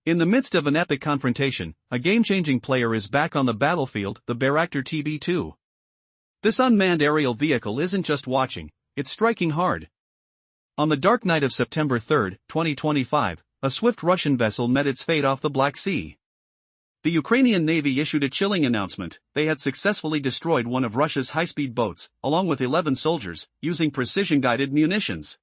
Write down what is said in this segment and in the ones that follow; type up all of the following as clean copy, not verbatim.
In the midst of an epic confrontation, a game-changing player is back on the battlefield, the Bayraktar TB2. This unmanned aerial vehicle isn't just watching, it's striking hard. On the dark night of September 3, 2025, a swift Russian vessel met its fate off the Black Sea. The Ukrainian Navy issued a chilling announcement: they had successfully destroyed one of Russia's high-speed boats, along with 11 soldiers, using precision-guided munitions.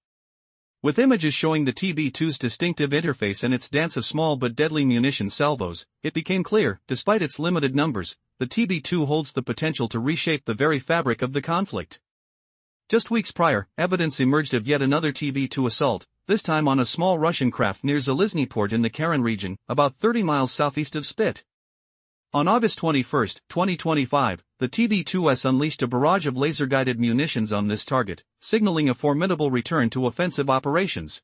With images showing the TB2's distinctive interface and its dance of small but deadly munition salvos, it became clear, despite its limited numbers, the TB2 holds the potential to reshape the very fabric of the conflict. Just weeks prior, evidence emerged of yet another TB2 assault, this time on a small Russian craft near Zalizny port in the Karen region, about 30 miles southeast of Spit. On August 21, 2025, the TB2’s unleashed a barrage of laser-guided munitions on this target, signaling a formidable return to offensive operations.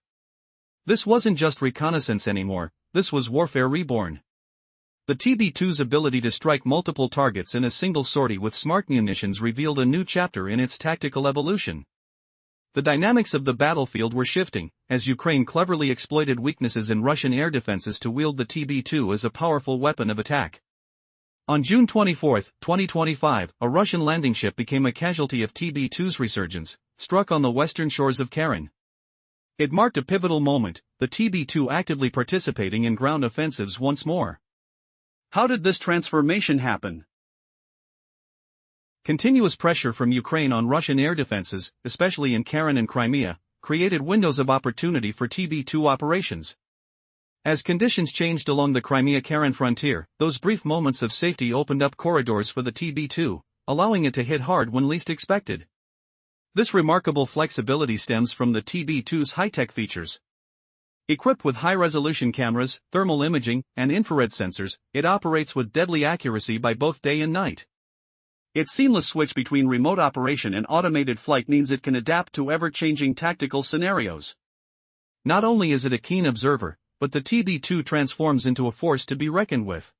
This wasn't just reconnaissance anymore, this was warfare reborn. The TB2's ability to strike multiple targets in a single sortie with smart munitions revealed a new chapter in its tactical evolution. The dynamics of the battlefield were shifting, as Ukraine cleverly exploited weaknesses in Russian air defenses to wield the TB2 as a powerful weapon of attack. On June 24, 2025, a Russian landing ship became a casualty of TB2's resurgence, struck on the western shores of Karen. It marked a pivotal moment, the TB2 actively participating in ground offensives once more. How did this transformation happen? Continuous pressure from Ukraine on Russian air defenses, especially in Karen and Crimea, created windows of opportunity for TB2 operations. As conditions changed along the Crimea-Karen frontier, those brief moments of safety opened up corridors for the TB2, allowing it to hit hard when least expected. This remarkable flexibility stems from the TB2's high-tech features. Equipped with high-resolution cameras, thermal imaging, and infrared sensors, it operates with deadly accuracy by both day and night. Its seamless switch between remote operation and automated flight means it can adapt to ever-changing tactical scenarios. Not only is it a keen observer, but the TB2 transforms into a force to be reckoned with.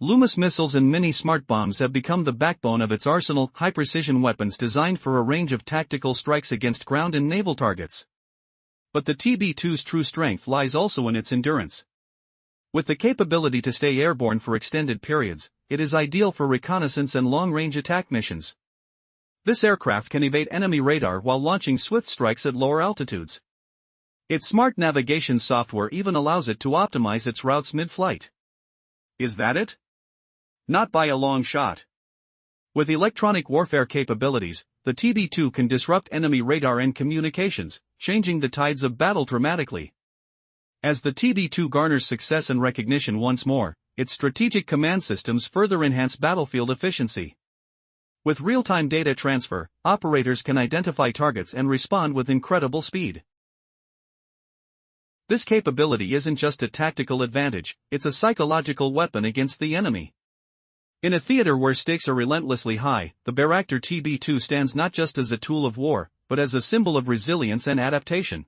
Loomis missiles and mini-smart bombs have become the backbone of its arsenal, high-precision weapons designed for a range of tactical strikes against ground and naval targets. But the TB2's true strength lies also in its endurance. With the capability to stay airborne for extended periods, it is ideal for reconnaissance and long-range attack missions. This aircraft can evade enemy radar while launching swift strikes at lower altitudes. Its smart navigation software even allows it to optimize its routes mid-flight. Is that it? Not by a long shot. With electronic warfare capabilities, the TB2 can disrupt enemy radar and communications, changing the tides of battle dramatically. As the TB2 garners success and recognition once more, its strategic command systems further enhance battlefield efficiency. With real-time data transfer, operators can identify targets and respond with incredible speed. This capability isn't just a tactical advantage, it's a psychological weapon against the enemy. In a theater where stakes are relentlessly high, the Bayraktar TB2 stands not just as a tool of war, but as a symbol of resilience and adaptation.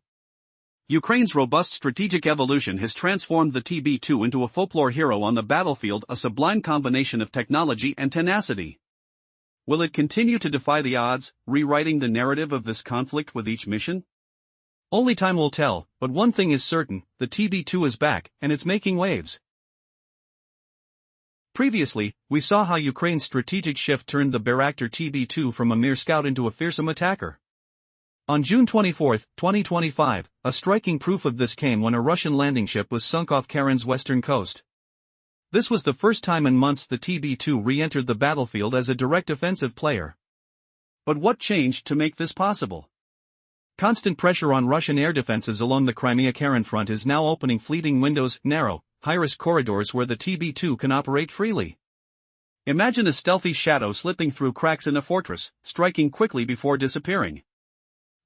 Ukraine's robust strategic evolution has transformed the TB2 into a folklore hero on the battlefield, a sublime combination of technology and tenacity. Will it continue to defy the odds, rewriting the narrative of this conflict with each mission? Only time will tell, but one thing is certain, the TB2 is back, and it's making waves. Previously, we saw how Ukraine's strategic shift turned the Bayraktar TB2 from a mere scout into a fearsome attacker. On June 24, 2025, a striking proof of this came when a Russian landing ship was sunk off Karen's western coast. This was the first time in months the TB2 re-entered the battlefield as a direct offensive player. But what changed to make this possible? Constant pressure on Russian air defenses along the Crimea-Karen front is now opening fleeting windows, narrow, high-risk corridors where the TB2 can operate freely. Imagine a stealthy shadow slipping through cracks in a fortress, striking quickly before disappearing.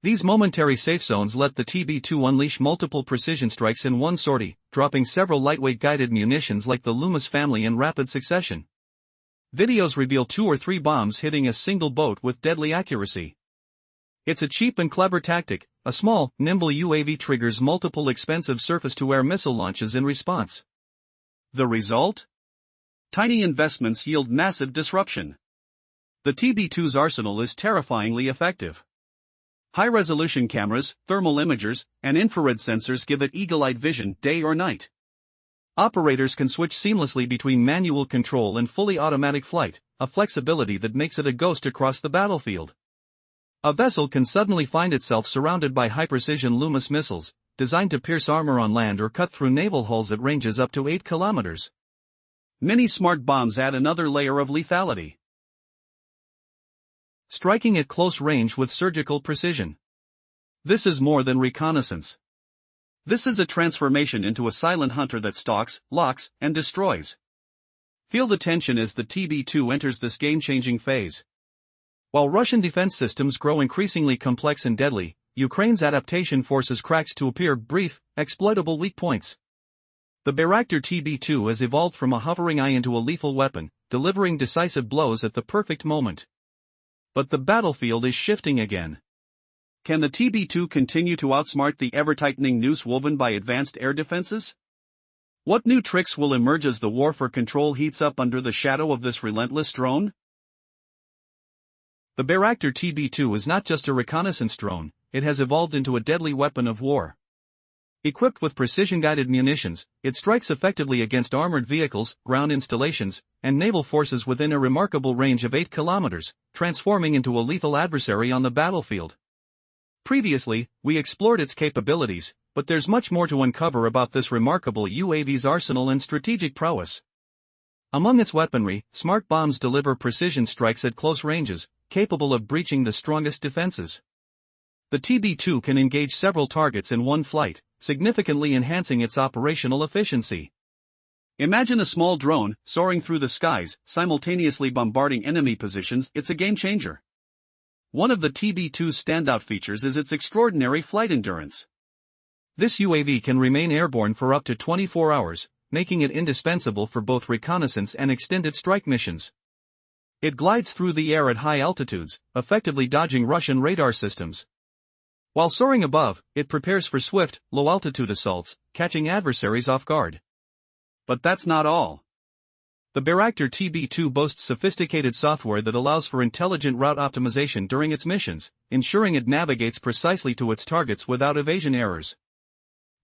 These momentary safe zones let the TB2 unleash multiple precision strikes in one sortie, dropping several lightweight guided munitions like the Loomis family in rapid succession. Videos reveal 2 or 3 bombs hitting a single boat with deadly accuracy. It's a cheap and clever tactic. A small, nimble UAV triggers multiple expensive surface-to-air missile launches in response. The result? Tiny investments yield massive disruption. The TB2's arsenal is terrifyingly effective. High-resolution cameras, thermal imagers, and infrared sensors give it eagle-eyed vision day or night. Operators can switch seamlessly between manual control and fully automatic flight, a flexibility that makes it a ghost across the battlefield. A vessel can suddenly find itself surrounded by high-precision Loomis missiles, designed to pierce armor on land or cut through naval hulls at ranges up to 8 kilometers. Many smart bombs add another layer of lethality, striking at close range with surgical precision. This is more than reconnaissance. This is a transformation into a silent hunter that stalks, locks, and destroys. Feel the tension as the TB2 enters this game-changing phase. While Russian defense systems grow increasingly complex and deadly, Ukraine's adaptation forces cracks to appear brief, exploitable weak points. The Bayraktar TB2 has evolved from a hovering eye into a lethal weapon, delivering decisive blows at the perfect moment. But the battlefield is shifting again. Can the TB2 continue to outsmart the ever-tightening noose woven by advanced air defenses? What new tricks will emerge as the war for control heats up under the shadow of this relentless drone? The Bayraktar TB2 is not just a reconnaissance drone, it has evolved into a deadly weapon of war. Equipped with precision-guided munitions, it strikes effectively against armored vehicles, ground installations, and naval forces within a remarkable range of 8 kilometers, transforming into a lethal adversary on the battlefield. Previously, we explored its capabilities, but there's much more to uncover about this remarkable UAV's arsenal and strategic prowess. Among its weaponry, smart bombs deliver precision strikes at close ranges, capable of breaching the strongest defenses. The TB2 can engage several targets in one flight, significantly enhancing its operational efficiency. Imagine a small drone soaring through the skies, simultaneously bombarding enemy positions. It's a game changer. One of the TB2's standout features is its extraordinary flight endurance. This UAV can remain airborne for up to 24 hours, making it indispensable for both reconnaissance and extended strike missions. It glides through the air at high altitudes, effectively dodging Russian radar systems. While soaring above, it prepares for swift, low-altitude assaults, catching adversaries off guard. But that's not all. The Bayraktar TB2 boasts sophisticated software that allows for intelligent route optimization during its missions, ensuring it navigates precisely to its targets without evasion errors.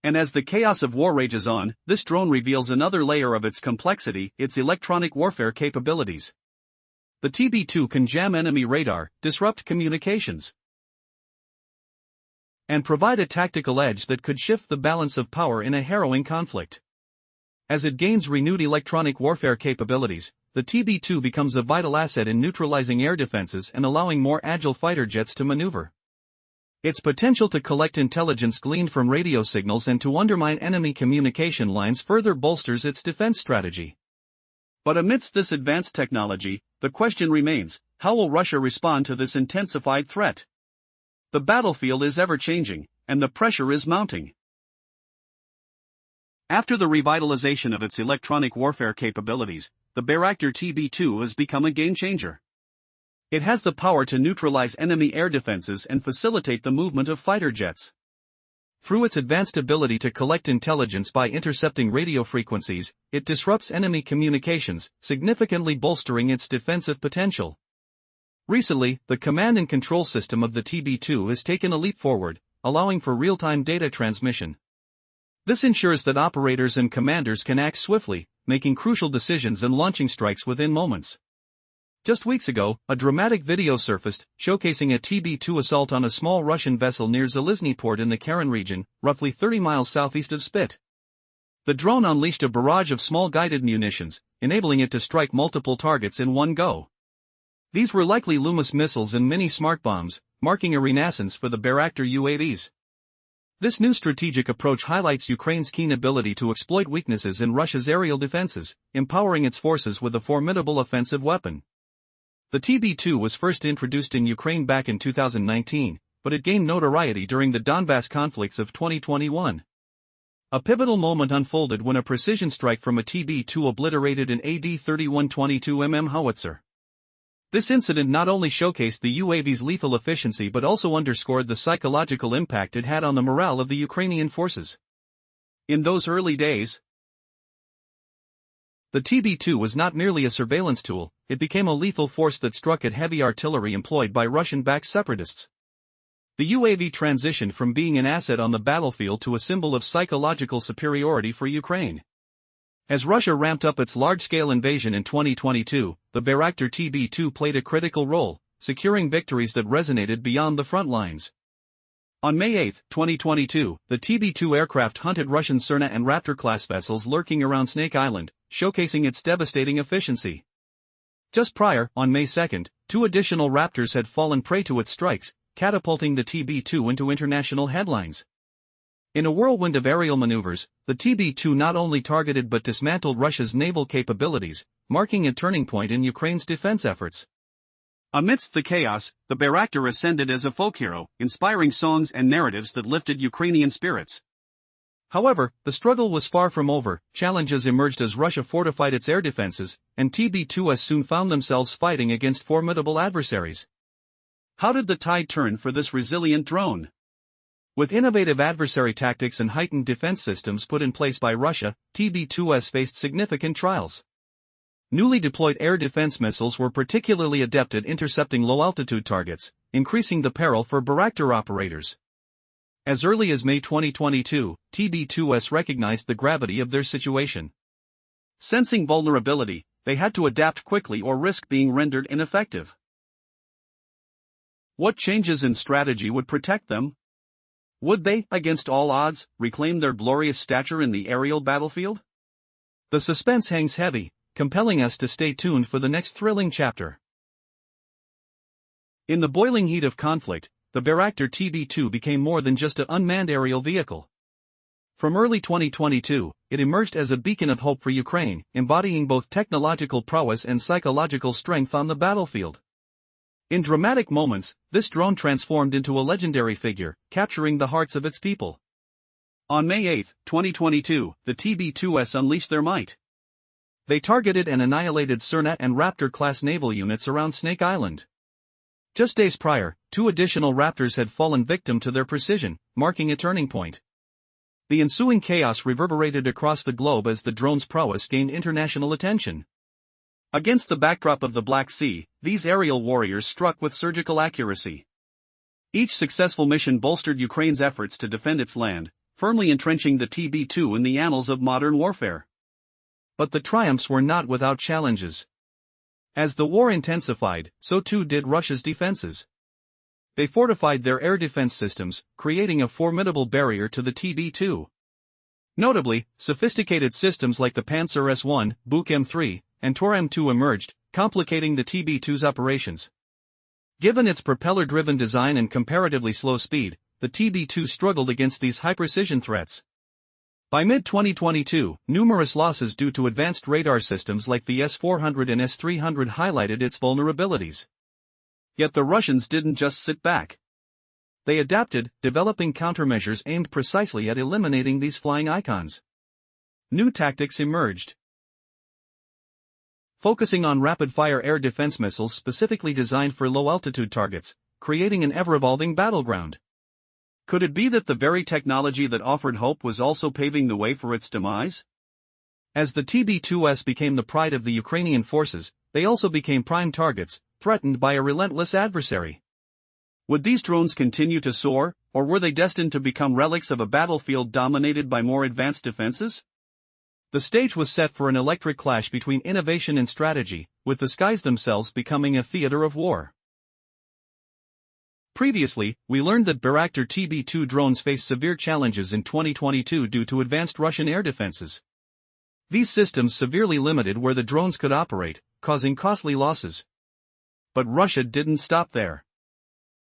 And as the chaos of war rages on, this drone reveals another layer of its complexity: its electronic warfare capabilities. The TB2 can jam enemy radar, disrupt communications, and provide a tactical edge that could shift the balance of power in a harrowing conflict. As it gains renewed electronic warfare capabilities, the TB2 becomes a vital asset in neutralizing air defenses and allowing more agile fighter jets to maneuver. Its potential to collect intelligence gleaned from radio signals and to undermine enemy communication lines further bolsters its defense strategy. But amidst this advanced technology, the question remains: how will Russia respond to this intensified threat? The battlefield is ever-changing, and the pressure is mounting. After the revitalization of its electronic warfare capabilities, the Bayraktar TB2 has become a game-changer. It has the power to neutralize enemy air defenses and facilitate the movement of fighter jets. Through its advanced ability to collect intelligence by intercepting radio frequencies, it disrupts enemy communications, significantly bolstering its defensive potential. Recently, the command and control system of the TB2 has taken a leap forward, allowing for real-time data transmission. This ensures that operators and commanders can act swiftly, making crucial decisions and launching strikes within moments. Just weeks ago, a dramatic video surfaced, showcasing a TB2 assault on a small Russian vessel near Zalizny port in the Karen region, roughly 30 miles southeast of Spit. The drone unleashed a barrage of small guided munitions, enabling it to strike multiple targets in one go. These were likely Loomis missiles and mini smart bombs, marking a renaissance for the Bayraktar UAVs. This new strategic approach highlights Ukraine's keen ability to exploit weaknesses in Russia's aerial defenses, empowering its forces with a formidable offensive weapon. The TB2 was first introduced in Ukraine back in 2019, but it gained notoriety during the Donbass conflicts of 2021. A pivotal moment unfolded when a precision strike from a TB2 obliterated an AD-3122mm howitzer. This incident not only showcased the UAV's lethal efficiency but also underscored the psychological impact it had on the morale of the Ukrainian forces. In those early days, the TB2 was not merely a surveillance tool, it became a lethal force that struck at heavy artillery employed by Russian-backed separatists. The UAV transitioned from being an asset on the battlefield to a symbol of psychological superiority for Ukraine. As Russia ramped up its large-scale invasion in 2022, the Bayraktar TB2 played a critical role, securing victories that resonated beyond the front lines. On May 8, 2022, the TB2 aircraft hunted Russian Cerna and Raptor-class vessels lurking around Snake Island, showcasing its devastating efficiency. Just prior, on May 2, 2 additional Raptors had fallen prey to its strikes, catapulting the TB2 into international headlines. In a whirlwind of aerial maneuvers, the TB2 not only targeted but dismantled Russia's naval capabilities, marking a turning point in Ukraine's defense efforts. Amidst the chaos, the Bayraktar ascended as a folk hero, inspiring songs and narratives that lifted Ukrainian spirits. However, the struggle was far from over. Challenges emerged as Russia fortified its air defenses, and TB2's soon found themselves fighting against formidable adversaries. How did the tide turn for this resilient drone? With innovative adversary tactics and heightened defense systems put in place by Russia, TB2's faced significant trials. Newly deployed air defense missiles were particularly adept at intercepting low-altitude targets, increasing the peril for Bayraktar operators. As early as May 2022, TB2's recognized the gravity of their situation. Sensing vulnerability, they had to adapt quickly or risk being rendered ineffective. What changes in strategy would protect them? Would they, against all odds, reclaim their glorious stature in the aerial battlefield? The suspense hangs heavy, compelling us to stay tuned for the next thrilling chapter. In the boiling heat of conflict, the Bayraktar TB2 became more than just an unmanned aerial vehicle. From early 2022, it emerged as a beacon of hope for Ukraine, embodying both technological prowess and psychological strength on the battlefield. In dramatic moments, this drone transformed into a legendary figure, capturing the hearts of its people. On May 8, 2022, the TB2's unleashed their might. They targeted and annihilated Cerna and Raptor-class naval units around Snake Island. Just days prior, 2 additional Raptors had fallen victim to their precision, marking a turning point. The ensuing chaos reverberated across the globe as the drone's prowess gained international attention. Against the backdrop of the Black Sea, these aerial warriors struck with surgical accuracy. Each successful mission bolstered Ukraine's efforts to defend its land, firmly entrenching the TB2 in the annals of modern warfare. But the triumphs were not without challenges. As the war intensified, so too did Russia's defenses. They fortified their air defense systems, creating a formidable barrier to the TB2. Notably, sophisticated systems like the Panzer S-1, Buk M3, and Tor M2 emerged, complicating the TB2's operations. Given its propeller-driven design and comparatively slow speed, the TB2 struggled against these high-precision threats. By mid-2022, numerous losses due to advanced radar systems like the S-400 and S-300 highlighted its vulnerabilities. Yet the Russians didn't just sit back. They adapted, developing countermeasures aimed precisely at eliminating these flying icons. New tactics emerged. Focusing on rapid-fire air defense missiles specifically designed for low-altitude targets, creating an ever-evolving battleground. Could it be that the very technology that offered hope was also paving the way for its demise? As the TB2's became the pride of the Ukrainian forces, they also became prime targets, threatened by a relentless adversary. Would these drones continue to soar, or were they destined to become relics of a battlefield dominated by more advanced defenses? The stage was set for an electric clash between innovation and strategy, with the skies themselves becoming a theater of war. Previously, we learned that Bayraktar TB2 drones faced severe challenges in 2022 due to advanced Russian air defenses. These systems severely limited where the drones could operate, causing costly losses. But Russia didn't stop there.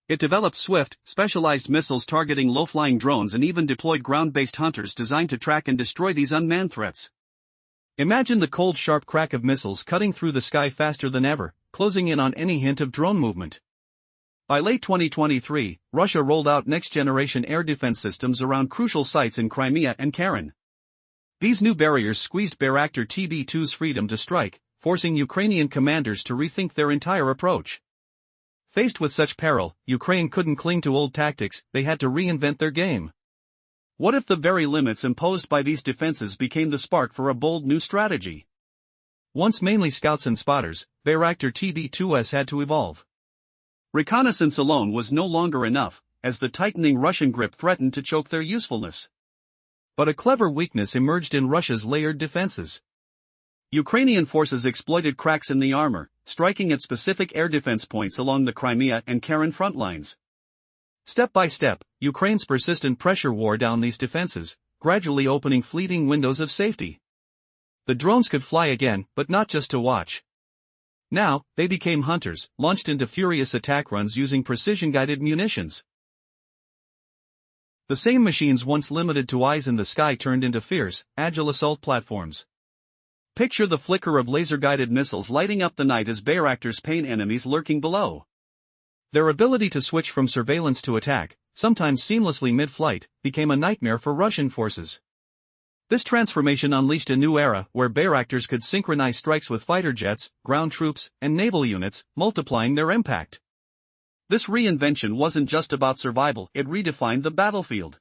It developed swift, specialized missiles targeting low-flying drones and even deployed ground-based hunters designed to track and destroy these unmanned threats. Imagine the cold sharp crack of missiles cutting through the sky faster than ever, closing in on any hint of drone movement. By late 2023, Russia rolled out next-generation air defense systems around crucial sites in Crimea and Karen. These new barriers squeezed Bayraktar TB2's freedom to strike, forcing Ukrainian commanders to rethink their entire approach. Faced with such peril, Ukraine couldn't cling to old tactics, they had to reinvent their game. What if the very limits imposed by these defenses became the spark for a bold new strategy? Once mainly scouts and spotters, Bayraktar TB2's had to evolve. Reconnaissance alone was no longer enough, as the tightening Russian grip threatened to choke their usefulness. But a clever weakness emerged in Russia's layered defenses. Ukrainian forces exploited cracks in the armor, striking at specific air defense points along the Crimea and Karen front lines. Step by step, Ukraine's persistent pressure wore down these defenses, gradually opening fleeting windows of safety. The drones could fly again, but not just to watch. Now, they became hunters, launched into furious attack runs using precision-guided munitions. The same machines once limited to eyes in the sky turned into fierce, agile assault platforms. Picture the flicker of laser-guided missiles lighting up the night as Bayraktars paint enemies lurking below. Their ability to switch from surveillance to attack, sometimes seamlessly mid-flight, became a nightmare for Russian forces. This transformation unleashed a new era where Bayraktars could synchronize strikes with fighter jets, ground troops, and naval units, multiplying their impact. This reinvention wasn't just about survival, it redefined the battlefield.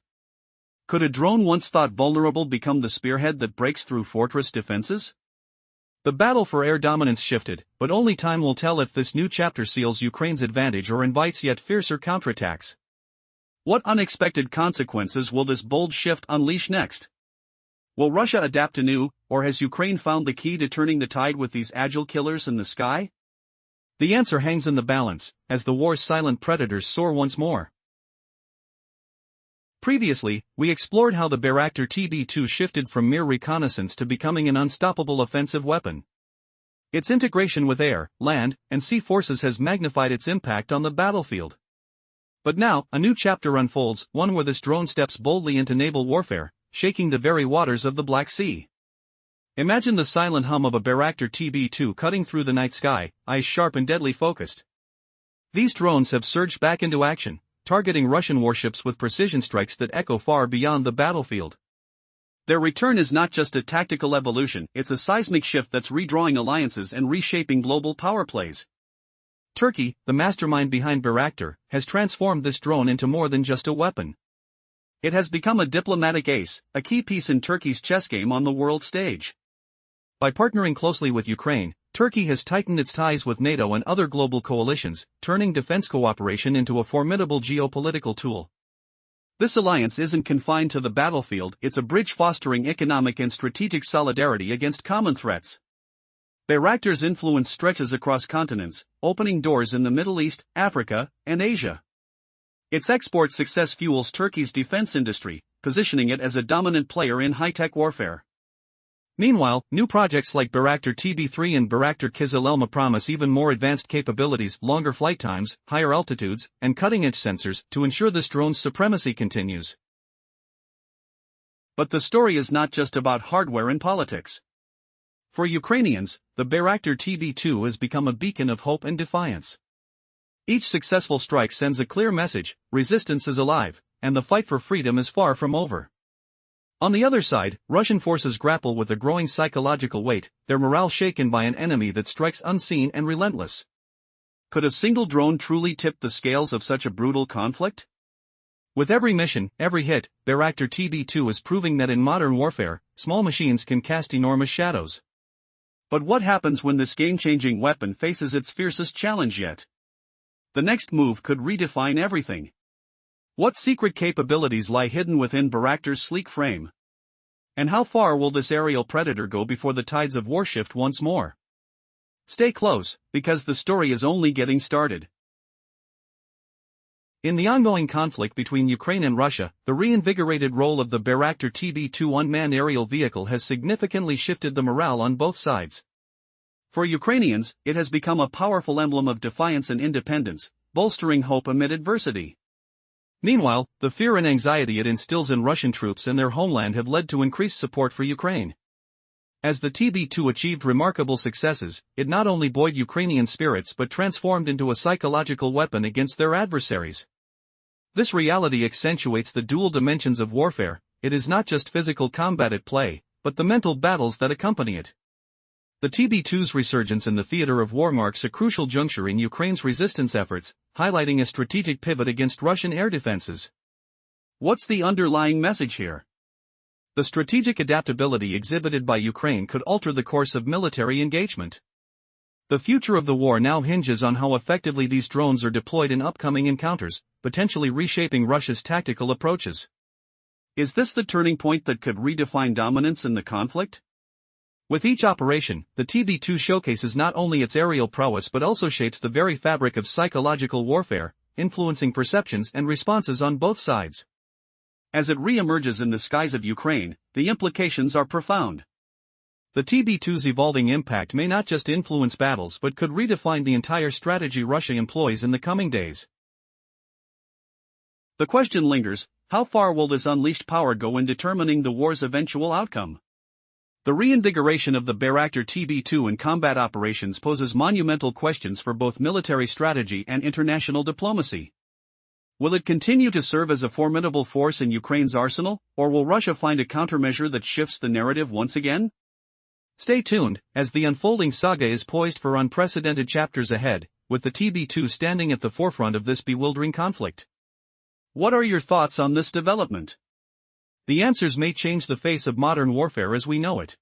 Could a drone once thought vulnerable become the spearhead that breaks through fortress defenses? The battle for air dominance shifted, but only time will tell if this new chapter seals Ukraine's advantage or invites yet fiercer counterattacks. What unexpected consequences will this bold shift unleash next? Will Russia adapt anew, or has Ukraine found the key to turning the tide with these agile killers in the sky? The answer hangs in the balance, as the war's silent predators soar once more. Previously, we explored how the Bayraktar TB2 shifted from mere reconnaissance to becoming an unstoppable offensive weapon. Its integration with air, land, and sea forces has magnified its impact on the battlefield. But now, a new chapter unfolds, one where this drone steps boldly into naval warfare, shaking the very waters of the Black Sea. Imagine the silent hum of a Bayraktar TB2 cutting through the night sky, eyes sharp and deadly focused. These drones have surged back into action, targeting Russian warships with precision strikes that echo far beyond the battlefield. Their return is not just a tactical evolution, it's a seismic shift that's redrawing alliances and reshaping global power plays. Turkey, the mastermind behind Bayraktar, has transformed this drone into more than just a weapon. It has become a diplomatic ace, a key piece in Turkey's chess game on the world stage. By partnering closely with Ukraine, Turkey has tightened its ties with NATO and other global coalitions, turning defense cooperation into a formidable geopolitical tool. This alliance isn't confined to the battlefield, it's a bridge fostering economic and strategic solidarity against common threats. Bayraktar's influence stretches across continents, opening doors in the Middle East, Africa, and Asia. Its export success fuels Turkey's defense industry, positioning it as a dominant player in high-tech warfare. Meanwhile, new projects like Bayraktar TB3 and Bayraktar Kızıl Elma promise even more advanced capabilities, longer flight times, higher altitudes, and cutting-edge sensors to ensure this drone's supremacy continues. But the story is not just about hardware and politics. For Ukrainians, the Bayraktar TB2 has become a beacon of hope and defiance. Each successful strike sends a clear message: resistance is alive, and the fight for freedom is far from over. On the other side, Russian forces grapple with a growing psychological weight, their morale shaken by an enemy that strikes unseen and relentless. Could a single drone truly tip the scales of such a brutal conflict? With every mission, every hit, Bayraktar TB2 is proving that in modern warfare, small machines can cast enormous shadows. But what happens when this game-changing weapon faces its fiercest challenge yet? The next move could redefine everything. What secret capabilities lie hidden within Bayraktar's sleek frame? And how far will this aerial predator go before the tides of war shift once more? Stay close, because the story is only getting started. In the ongoing conflict between Ukraine and Russia, the reinvigorated role of the Bayraktar TB2 unmanned aerial vehicle has significantly shifted the morale on both sides. For Ukrainians, it has become a powerful emblem of defiance and independence, bolstering hope amid adversity. Meanwhile, the fear and anxiety it instills in Russian troops and their homeland have led to increased support for Ukraine. As the TB2 achieved remarkable successes, it not only buoyed Ukrainian spirits but transformed into a psychological weapon against their adversaries. This reality accentuates the dual dimensions of warfare. It is not just physical combat at play, but the mental battles that accompany it. The TB2's resurgence in the theater of war marks a crucial juncture in Ukraine's resistance efforts, highlighting a strategic pivot against Russian air defenses. What's the underlying message here? The strategic adaptability exhibited by Ukraine could alter the course of military engagement. The future of the war now hinges on how effectively these drones are deployed in upcoming encounters, potentially reshaping Russia's tactical approaches. Is this the turning point that could redefine dominance in the conflict? With each operation, the TB2 showcases not only its aerial prowess but also shapes the very fabric of psychological warfare, influencing perceptions and responses on both sides. As it re-emerges in the skies of Ukraine, the implications are profound. The TB2's evolving impact may not just influence battles but could redefine the entire strategy Russia employs in the coming days. The question lingers, how far will this unleashed power go in determining the war's eventual outcome? The reinvigoration of the Bayraktar TB2 in combat operations poses monumental questions for both military strategy and international diplomacy. Will it continue to serve as a formidable force in Ukraine's arsenal, or will Russia find a countermeasure that shifts the narrative once again? Stay tuned, as the unfolding saga is poised for unprecedented chapters ahead, with the TB2 standing at the forefront of this bewildering conflict. What are your thoughts on this development? The answers may change the face of modern warfare as we know it.